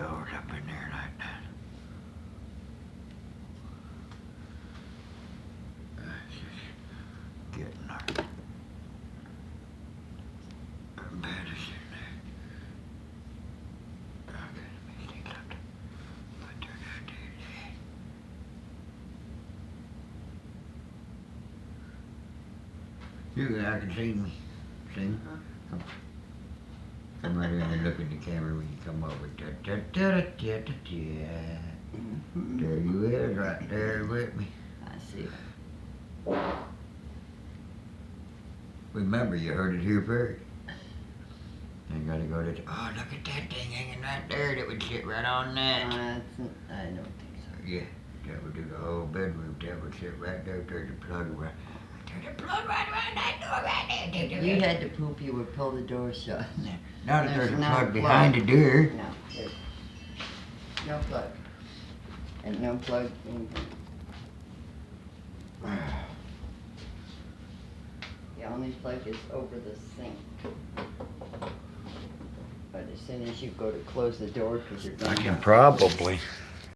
doors up in there like that. That's just getting there. Bed is in there. Okay, let me take out. Put there downstairs. I can see me. See me? Come right in and look at the camera when you come over. Da, da, da, da, da, da. There you is, right there with me. I see. Remember, you heard it here first. You gotta go to. Oh, look at that thing hanging right there. That would sit right on that. I don't think so. Yeah, that would do the whole bedroom. That would sit right there. There's the plug right. There's the plug right around that door right there. If you had to poop, you would pull the door shut. Now that there's a There's no plug behind the plug. door. No, there's no plug. And no plug anything. The only plug is over the sink. But as soon as you go to close the door, because you're I going can probably